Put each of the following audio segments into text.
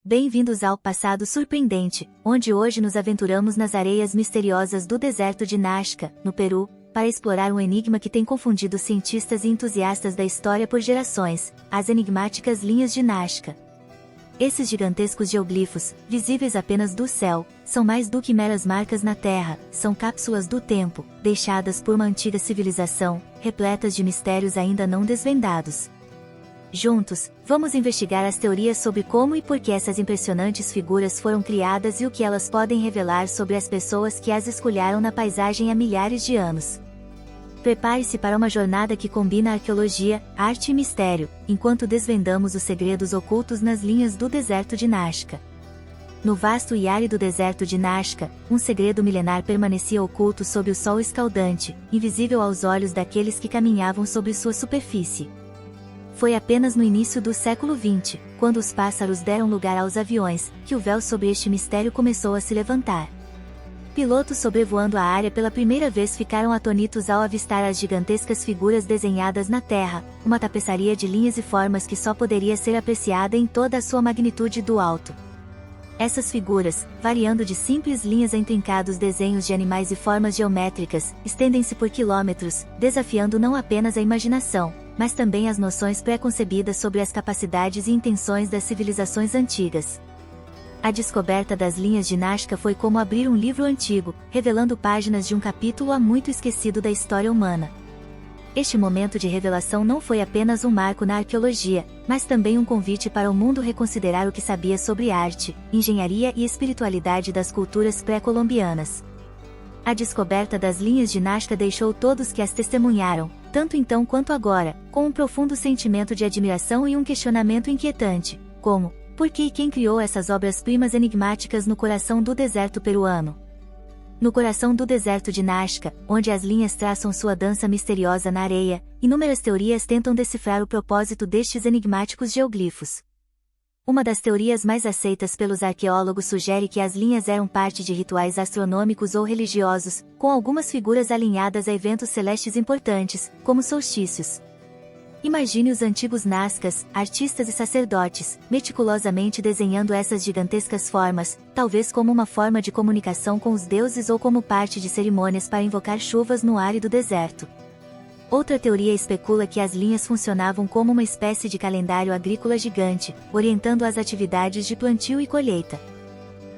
Bem-vindos ao Passado Surpreendente, onde hoje nos aventuramos nas areias misteriosas do deserto de Nazca, no Peru, para explorar um enigma que tem confundido cientistas e entusiastas da história por gerações, as enigmáticas linhas de Nazca. Esses gigantescos geoglifos, visíveis apenas do céu, são mais do que meras marcas na terra, são cápsulas do tempo, deixadas por uma antiga civilização, repletas de mistérios ainda não desvendados. Juntos, vamos investigar as teorias sobre como e por que essas impressionantes figuras foram criadas e o que elas podem revelar sobre as pessoas que as esculharam na paisagem há milhares de anos. Prepare-se para uma jornada que combina arqueologia, arte e mistério, enquanto desvendamos os segredos ocultos nas linhas do deserto de Nazca. No vasto e árido deserto de Nazca, um segredo milenar permanecia oculto sob o sol escaldante, invisível aos olhos daqueles que caminhavam sobre sua superfície. Foi apenas no início do século XX, quando os pássaros deram lugar aos aviões, que o véu sobre este mistério começou a se levantar. Pilotos sobrevoando a área pela primeira vez ficaram atônitos ao avistar as gigantescas figuras desenhadas na terra, uma tapeçaria de linhas e formas que só poderia ser apreciada em toda a sua magnitude do alto. Essas figuras, variando de simples linhas a intrincados desenhos de animais e formas geométricas, estendem-se por quilômetros, desafiando não apenas a imaginação, mas também as noções pré-concebidas sobre as capacidades e intenções das civilizações antigas. A descoberta das linhas de Nazca foi como abrir um livro antigo, revelando páginas de um capítulo há muito esquecido da história humana. Este momento de revelação não foi apenas um marco na arqueologia, mas também um convite para o mundo reconsiderar o que sabia sobre arte, engenharia e espiritualidade das culturas pré-colombianas. A descoberta das linhas de Nazca deixou todos que as testemunharam, tanto então quanto agora, com um profundo sentimento de admiração e um questionamento inquietante, como, por que e quem criou essas obras-primas enigmáticas no coração do deserto peruano? No coração do deserto de Nazca, onde as linhas traçam sua dança misteriosa na areia, inúmeras teorias tentam decifrar o propósito destes enigmáticos geoglifos. Uma das teorias mais aceitas pelos arqueólogos sugere que as linhas eram parte de rituais astronômicos ou religiosos, com algumas figuras alinhadas a eventos celestes importantes, como solstícios. Imagine os antigos Nazcas, artistas e sacerdotes, meticulosamente desenhando essas gigantescas formas, talvez como uma forma de comunicação com os deuses ou como parte de cerimônias para invocar chuvas no árido deserto. Outra teoria especula que as linhas funcionavam como uma espécie de calendário agrícola gigante, orientando as atividades de plantio e colheita.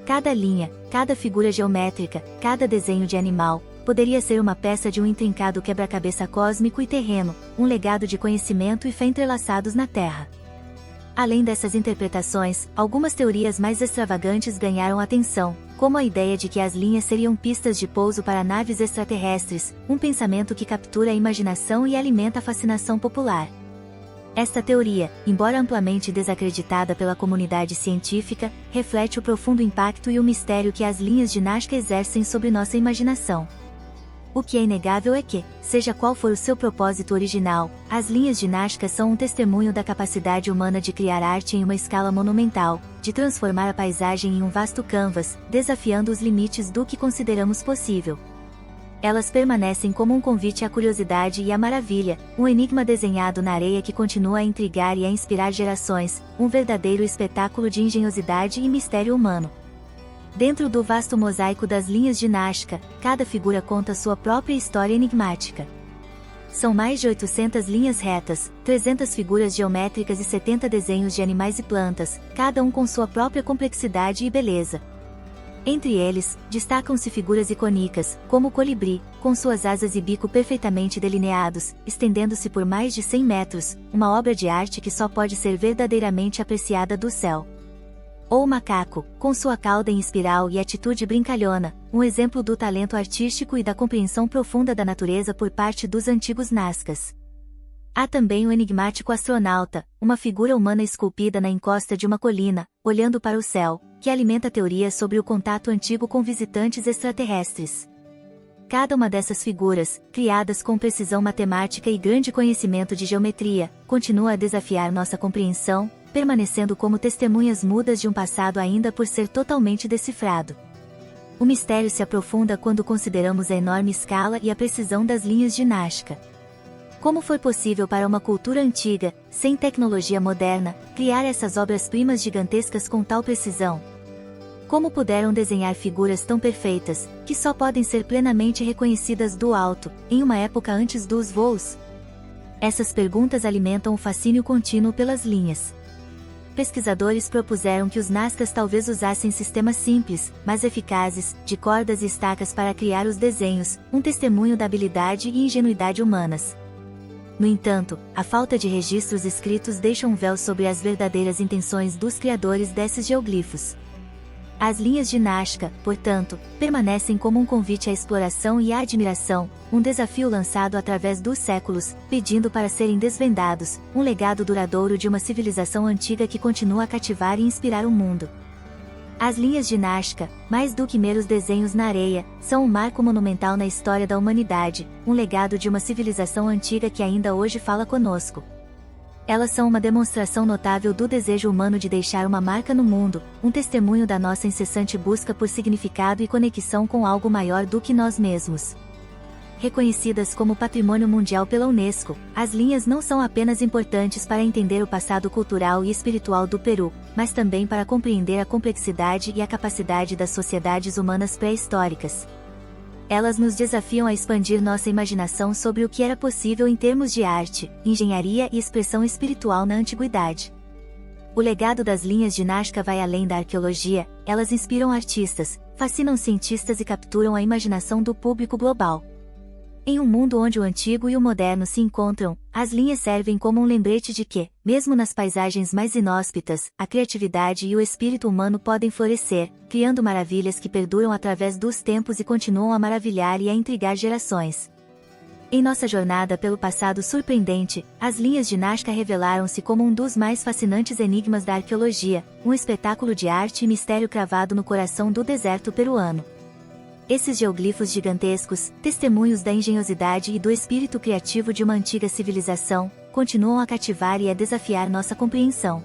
Cada linha, cada figura geométrica, cada desenho de animal, poderia ser uma peça de um intrincado quebra-cabeça cósmico e terreno, um legado de conhecimento e fé entrelaçados na Terra. Além dessas interpretações, algumas teorias mais extravagantes ganharam atenção, como a ideia de que as linhas seriam pistas de pouso para naves extraterrestres, um pensamento que captura a imaginação e alimenta a fascinação popular. Esta teoria, embora amplamente desacreditada pela comunidade científica, reflete o profundo impacto e o mistério que as linhas de Nazca exercem sobre nossa imaginação. O que é inegável é que, seja qual for o seu propósito original, as linhas de Nazca são um testemunho da capacidade humana de criar arte em uma escala monumental, de transformar a paisagem em um vasto canvas, desafiando os limites do que consideramos possível. Elas permanecem como um convite à curiosidade e à maravilha, um enigma desenhado na areia que continua a intrigar e a inspirar gerações, um verdadeiro espetáculo de engenhosidade e mistério humano. Dentro do vasto mosaico das linhas de Nazca, cada figura conta sua própria história enigmática. São mais de 800 linhas retas, 300 figuras geométricas e 70 desenhos de animais e plantas, cada um com sua própria complexidade e beleza. Entre eles, destacam-se figuras icônicas, como o colibri, com suas asas e bico perfeitamente delineados, estendendo-se por mais de 100 metros, uma obra de arte que só pode ser verdadeiramente apreciada do céu. Ou o macaco, com sua cauda em espiral e atitude brincalhona, um exemplo do talento artístico e da compreensão profunda da natureza por parte dos antigos Nazcas. Há também o enigmático astronauta, uma figura humana esculpida na encosta de uma colina, olhando para o céu, que alimenta teorias sobre o contato antigo com visitantes extraterrestres. Cada uma dessas figuras, criadas com precisão matemática e grande conhecimento de geometria, continua a desafiar nossa compreensão, permanecendo como testemunhas mudas de um passado ainda por ser totalmente decifrado. O mistério se aprofunda quando consideramos a enorme escala e a precisão das linhas de Nazca. Como foi possível para uma cultura antiga, sem tecnologia moderna, criar essas obras-primas gigantescas com tal precisão? Como puderam desenhar figuras tão perfeitas, que só podem ser plenamente reconhecidas do alto, em uma época antes dos voos? Essas perguntas alimentam o fascínio contínuo pelas linhas. Pesquisadores propuseram que os Nazcas talvez usassem sistemas simples, mas eficazes, de cordas e estacas para criar os desenhos, um testemunho da habilidade e ingenuidade humanas. No entanto, a falta de registros escritos deixa um véu sobre as verdadeiras intenções dos criadores desses geoglifos. As linhas de Nazca, portanto, permanecem como um convite à exploração e à admiração, um desafio lançado através dos séculos, pedindo para serem desvendados, um legado duradouro de uma civilização antiga que continua a cativar e inspirar o mundo. As linhas de Nazca, mais do que meros desenhos na areia, são um marco monumental na história da humanidade, um legado de uma civilização antiga que ainda hoje fala conosco. Elas são uma demonstração notável do desejo humano de deixar uma marca no mundo, um testemunho da nossa incessante busca por significado e conexão com algo maior do que nós mesmos. Reconhecidas como Patrimônio Mundial pela Unesco, as linhas não são apenas importantes para entender o passado cultural e espiritual do Peru, mas também para compreender a complexidade e a capacidade das sociedades humanas pré-históricas. Elas nos desafiam a expandir nossa imaginação sobre o que era possível em termos de arte, engenharia e expressão espiritual na antiguidade. O legado das linhas de Nazca vai além da arqueologia, elas inspiram artistas, fascinam cientistas e capturam a imaginação do público global. Em um mundo onde o antigo e o moderno se encontram, as linhas servem como um lembrete de que, mesmo nas paisagens mais inóspitas, a criatividade e o espírito humano podem florescer, criando maravilhas que perduram através dos tempos e continuam a maravilhar e a intrigar gerações. Em nossa jornada pelo passado surpreendente, as linhas de Nazca revelaram-se como um dos mais fascinantes enigmas da arqueologia, um espetáculo de arte e mistério cravado no coração do deserto peruano. Esses geoglifos gigantescos, testemunhos da engenhosidade e do espírito criativo de uma antiga civilização, continuam a cativar e a desafiar nossa compreensão.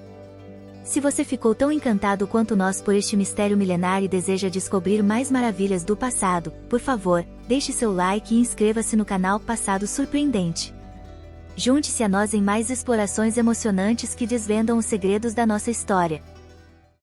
Se você ficou tão encantado quanto nós por este mistério milenar e deseja descobrir mais maravilhas do passado, por favor, deixe seu like e inscreva-se no canal Passado Surpreendente. Junte-se a nós em mais explorações emocionantes que desvendam os segredos da nossa história.